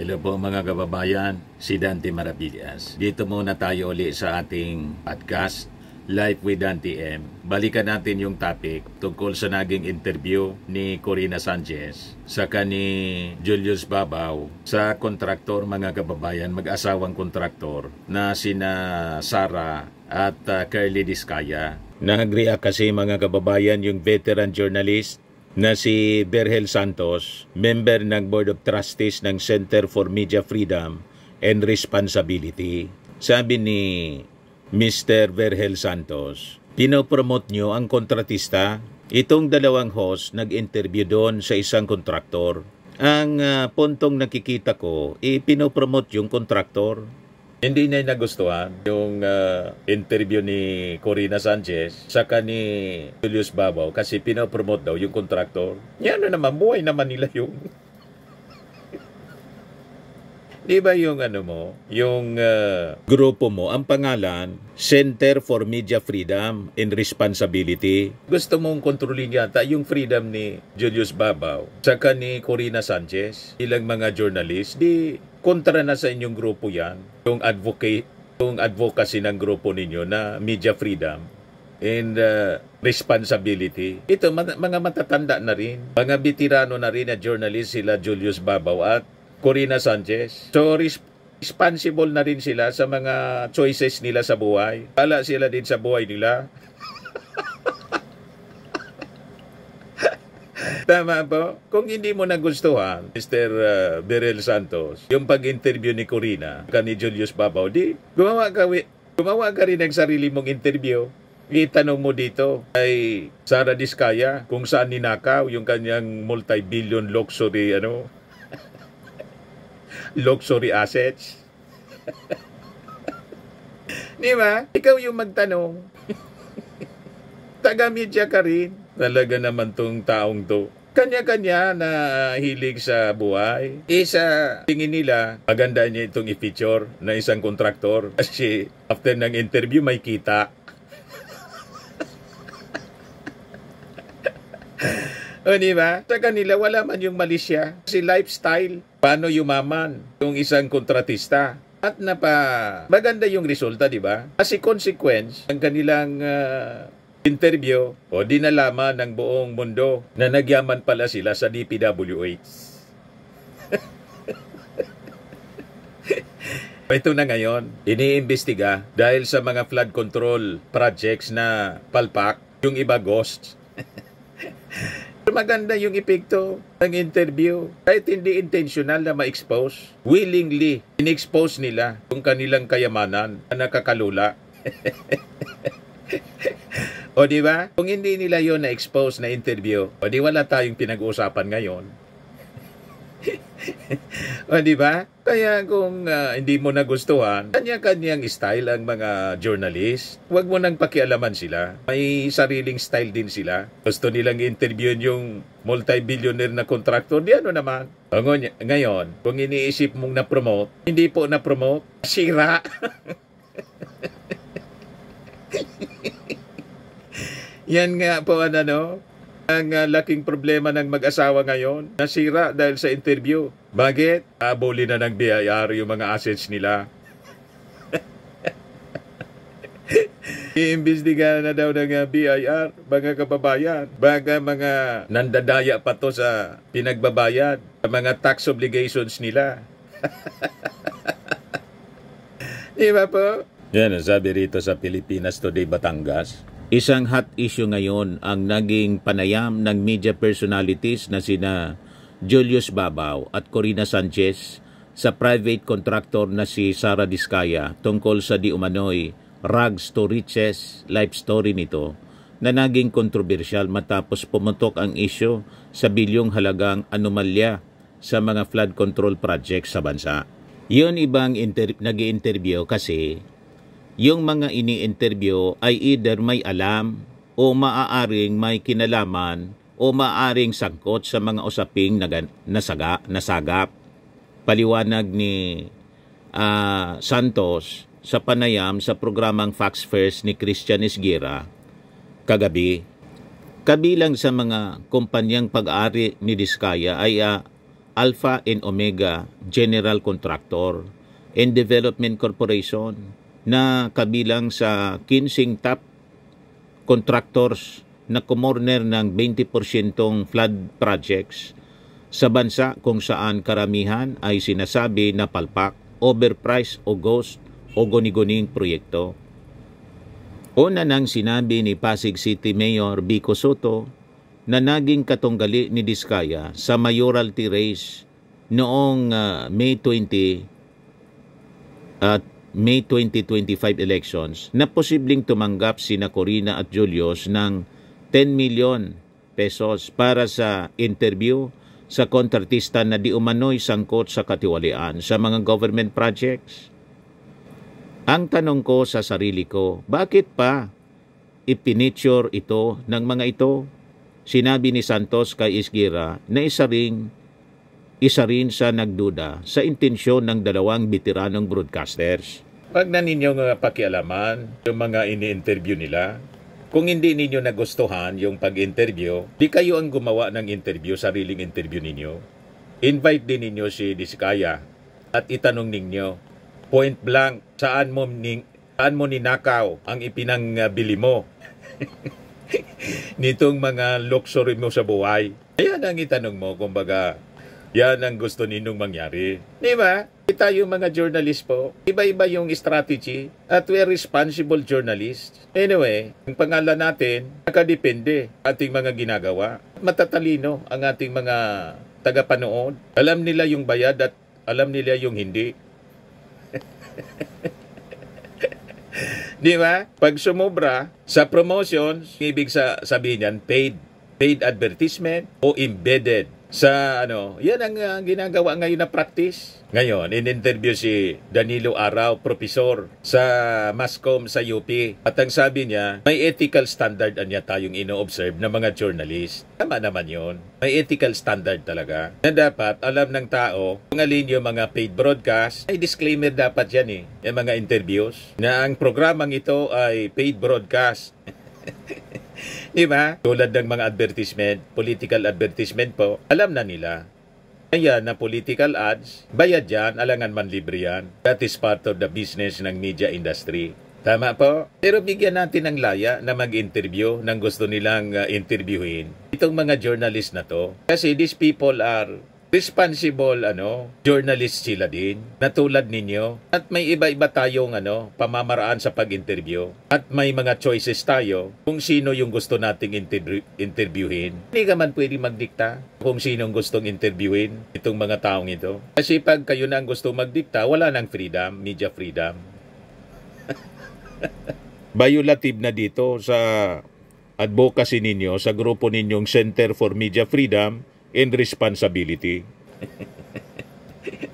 Hello po mga kababayan, si Dante Maravillas. Dito muna tayo uli sa ating podcast, Life with Dante M. Balikan natin yung topic tungkol sa naging interview ni Corina Sanchez saka ni Julius Babaw sa kontraktor mga kababayan, mag-asawang kontraktor na sina Sara at Curly Diskaya. Nag-react kasi mga kababayan yung veteran journalist na si Berhel Santos, member ng Board of Trustees ng Center for Media Freedom and Responsibility. Sabi ni Mr. Berhel Santos, pinopromote nyo ang kontratista. Itong dalawang host nag-interview doon sa isang kontraktor. Ang puntong nakikita ko, pinopromote yung kontraktor. Hindi niya nagustuhan yung interview ni Corina Sanchez saka ni Julius Babaw kasi pinopromote daw yung kontraktor. Yan na naman, buhay naman nila yung... Di ba yung yung grupo mo, ang pangalan, Center for Media Freedom and Responsibility. Gusto mong kontrolin yata yung freedom ni Julius Babaw saka ni Corina Sanchez, ilang mga journalist, di kontra na sa inyong grupo yan, yung advocacy ng grupo ninyo na media freedom and responsibility. Ito, mga matatanda na rin, mga veterano na rin na journalist sila Julius Babaw at Corina Sanchez. So, responsible na rin sila sa mga choices nila sa buhay. Pala sila din sa buhay nila. Tama po? Kung hindi mo nagustuhan, Mr. Berhel Santos, yung pag-interview ni Corina, ni Julius Babaw, di, gumawa ka rin ng sarili mong interview. Itanong mo dito kay Sara Diskaya kung saan ninakaw yung kanyang multi-billion luxury, luxury assets. Di ba? Ikaw yung magtanong. Taga-media ka rin. Talaga naman tong taong to. Kanya-kanya na hilig sa buhay. Sa tingin nila, maganda niya itong i-feature na isang kontraktor. Kasi after ng interview, may kita. O diba? Sa kanila, wala man yung mali siya. Kasi lifestyle, paano yumaman yung isang kontratista. At maganda yung resulta, diba? Kasi consequence, ang kanilang interview o di nalaman ng buong mundo na nagyaman pala sila sa DPWH. Ito na ngayon, iniimbestiga dahil sa mga flood control projects na palpak, yung iba ghosts. Maganda yung epekto ng interview. Kahit hindi intentional na ma-expose, willingly in-expose nila yung kanilang kayamanan na nakakalula. O di ba? Kung hindi nila yon na-expose na interview, o di wala tayong pinag-uusapan ngayon. O di ba? Kaya kung hindi mo nagustuhan, kanya-kanyang style ang mga journalist. Huwag mo nang pakialaman sila. May sariling style din sila. Gusto nilang interview yung multi-billionaire na contractor. Di naman. Ngayon, kung iniisip mong na-promote, hindi po na-promote, sira. Yan nga po ang laking problema ng mag-asawa ngayon. Nasira dahil sa interview. Bakit? Abuli na ng BIR yung mga assets nila. Iimbestiga na daw ng BIR, mga kababayan. Baka mga nandadaya pa to sa pinagbabayad, sa mga tax obligations nila. Di ba po? Yan ang sabi rito sa Pilipinas Today, Batangas. Isang hot issue ngayon ang naging panayam ng media personalities na sina Julius Babaw at Corina Sanchez sa private contractor na si Sara Diskaya tungkol sa di umano'y rags to riches life story nito na naging kontrobersyal matapos pumutok ang issue sa bilyong halagang anomalya sa mga flood control projects sa bansa. Yun ibang nag-i-interview kasi yung mga ini-interview ay either may alam o maaaring may kinalaman o maaaring sangkot sa mga usaping nasagap. Paliwanag ni Santos sa panayam sa programang Facts First ni Christian Esguera kagabi. Kabilang sa mga kumpanyang pag-aari ni Diskaya ay Alpha and Omega General Contractor and Development Corporation na kabilang sa 15 top contractors na kumorner ng 20% flood projects sa bansa kung saan karamihan ay sinasabi na palpak, overpriced o ghost o guni-guning proyekto. Una nang sinabi ni Pasig City Mayor Vico Soto na naging katunggali ni Diskaya sa mayoralty race noong May 2025 elections na posibleng tumanggap sina Corina at Julius ng 10 million pesos para sa interview sa kontratista na di umano'y sangkot sa katiwalian sa mga government projects. Ang tanong ko sa sarili ko, bakit pa ipiniture ito ng mga ito? Sinabi ni Santos kay Isgira na isa rin sa nagduda sa intensyon ng dalawang veteranong broadcasters. Pag na ninyo pakialaman yung mga ini-interview nila, kung hindi ninyo nagustuhan yung pag-interview, di kayo ang gumawa ng interview, sariling interview ninyo. Invite din ninyo si Diskaya at itanong ninyo, point blank, saan mo ninakaw ang ipinangbili mo nitong mga luxury mo sa buhay. Ayan ang itanong mo, kumbaga, yan ang gusto ninyong mangyari. Di ba? Tayo mga journalist po, iba-iba yung strategy at we're responsible journalists. Anyway, ang pangalan natin, nakadepende ating mga ginagawa. Matatalino ang ating mga tagapanood. Alam nila yung bayad at alam nila yung hindi. Di ba? Pag sumobra sa promotions, ibig sabihin yan, paid advertisement o embedded sa yan ang ginagawa ngayon na practice. Ngayon, in-interview si Danilo Araw, profesor sa Mascom sa UP. At ang sabi niya, may ethical standard niya tayong ino-observe ng mga journalist. Tama naman yun. May ethical standard talaga. Na dapat alam ng tao kung alin yung mga paid broadcast. May disclaimer dapat yan yung mga interviews. Na ang programang ito ay paid broadcast. Di ba? Tulad ng mga advertisement, political advertisement po, alam na nila. Ayan na political ads, bayad yan, alangan man libre yan. That is part of the business ng media industry. Tama po? Pero bigyan natin ng laya na mag-interview ng gusto nilang interviewin. Itong mga journalist na to. Kasi these people are responsible journalist sila din, na tulad ninyo. At may iba-iba tayong pamamaraan sa pag-interview. At may mga choices tayo kung sino yung gusto nating interviewin. Hindi ka man pwede magdikta kung sinong gustong interviewin itong mga taong ito. Kasi pag kayo na ang gusto magdikta, wala nang freedom, media freedom. Violative na dito sa advocacy ninyo, sa grupo ninyong Center for Media Freedom and Responsibility.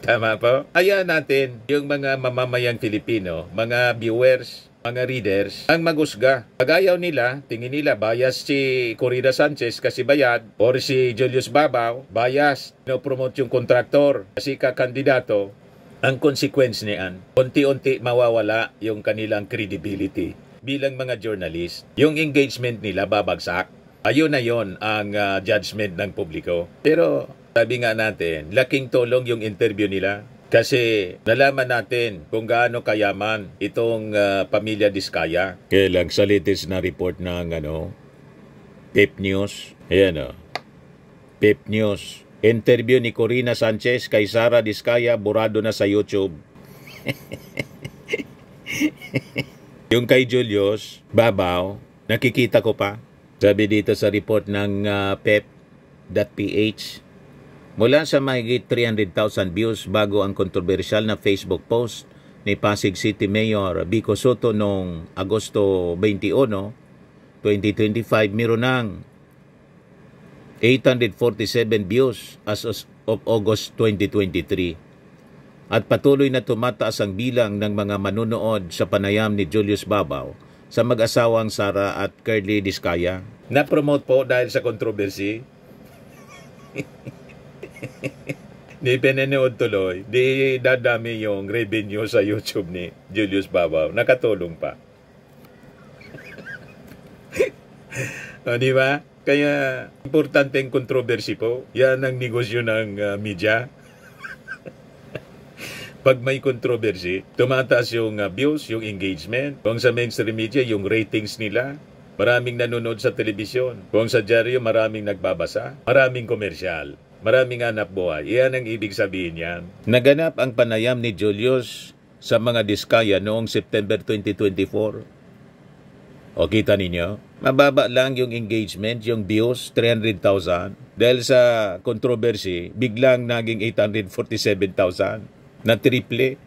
Tama po? Hayaan natin yung mga mamamayang Filipino, mga viewers, mga readers, ang magusga. Pag ayaw nila, tingin nila bias si Corina Sanchez kasi bayad, or si Julius Babaw, bias, promote yung kontraktor kasi kakandidato. Ang consequence niyan, unti-unti mawawala yung kanilang credibility bilang mga journalist. Yung engagement nila babagsak. Ayun na yon ang judgment ng publiko. Pero sabi nga natin, laking tulong yung interview nila. Kasi nalaman natin kung gaano kayaman itong pamilya Diskaya. Kaya lang sa latest na report ng Pep News. Ayan Pep News. Interview ni Corina Sanchez kay Sara Diskaya, burado na sa YouTube. Yung kay Julius Babaw, nakikita ko pa. Sabi dito sa report ng pep.ph, mula sa mahigit 300,000 views bago ang kontrobersyal na Facebook post ni Pasig City Mayor Vico Soto noong Agosto 21, 2025, meron ng 847 views as of August 2023. At patuloy na tumataas ang bilang ng mga manunood sa panayam ni Julius Babaw sa mag-asawang Sara at Curly Diskaya. Na-promote po dahil sa controversy. Di pinanood tuloy, di dadami yung revenue sa YouTube ni Julius Babaw. Nakatulong pa. O, di ba? Kaya importanteng controversy po. Yan ang negosyo ng media. Pag may controversy, tumataas yung views, yung engagement. Kung sa mainstream media, yung ratings nila. Maraming nanonood sa telebisyon. Kung sa dyaryo, maraming nagbabasa. Maraming komersyal. Maraming hanap buhay. Iyan ang ibig sabihin yan. Naganap ang panayam ni Julius sa mga diskaya noong September 2024. O kita ninyo, mababa lang yung engagement, yung views, 300,000. Dahil sa controversy, biglang naging 847,000 na triple.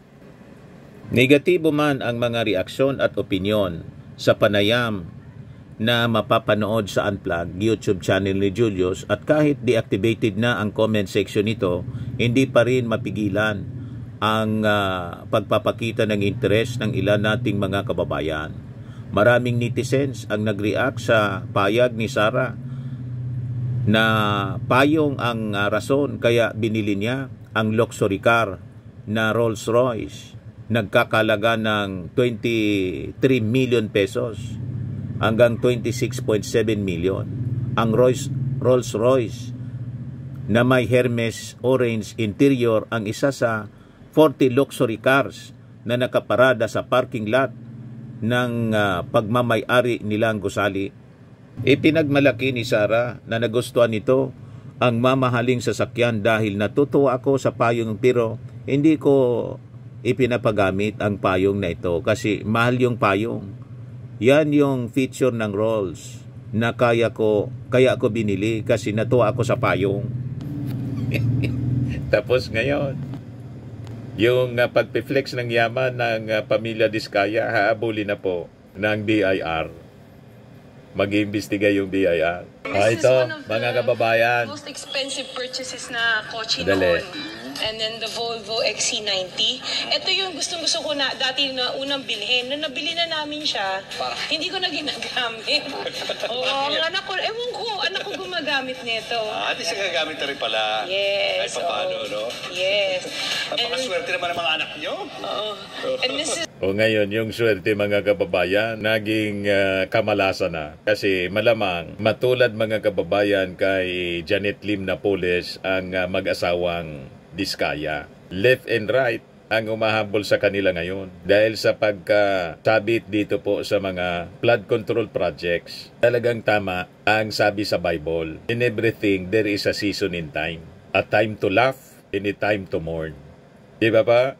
Negatibo man ang mga reaksyon at opinyon sa panayam na mapapanood sa Unplug YouTube channel ni Julius, at kahit deactivated na ang comment section nito, hindi pa rin mapigilan ang pagpapakita ng interes ng ilan nating mga kababayan. Maraming netizens ang nag-react sa payag ni Sara na payong ang rason kaya binili niya ang luxury car na Rolls Royce, nagkakalaga ng 23 million pesos hanggang 26.7 million. Ang Rolls Royce na may Hermes orange interior ang isa sa 40 luxury cars na nakaparada sa parking lot ng pagmamay-ari nilang gusali. Ipinagmalaki ni Sara na nagustuhan nito ang mamahaling sasakyan dahil natutuwa ako sa payong, pero hindi ko ipinapagamit ang payong na ito kasi mahal yung payong. Yan yung feature ng Rolls na kaya ako binili kasi natuwa ako sa payong. Tapos ngayon, yung pagpiflex ng yaman ng pamilya Diskaya, haabulin na po ng BIR. Mag-iimbestiga yung BIR. Ito, mga kababayan. Most expensive purchases na kotse Madali. noon. And then the Volvo XC90. Ito yung gustong-gusto ko na dati na unang bilhin. Nung nabili na namin siya, hindi ko na ginagamit. Oo, ang anak ko, ewan ko, anak ko gumagamit nito. At least nagagamit na rin pala. Yes. Kahit paano, no? Yes. Napakaswerte naman ng mga anak nyo. Oo. And this is O ngayon, yung swerte mga kababayan, naging kamalasan na. Kasi malamang, matulad mga kababayan kay Janet Lim Napoles, ang mag-asawang Diskaya. Left and right ang umahabol sa kanila ngayon dahil sa pagkasabit dito po sa mga flood control projects. Talagang tama ang sabi sa Bible, in everything there is a season in time. A time to laugh and a time to mourn. Di ba pa?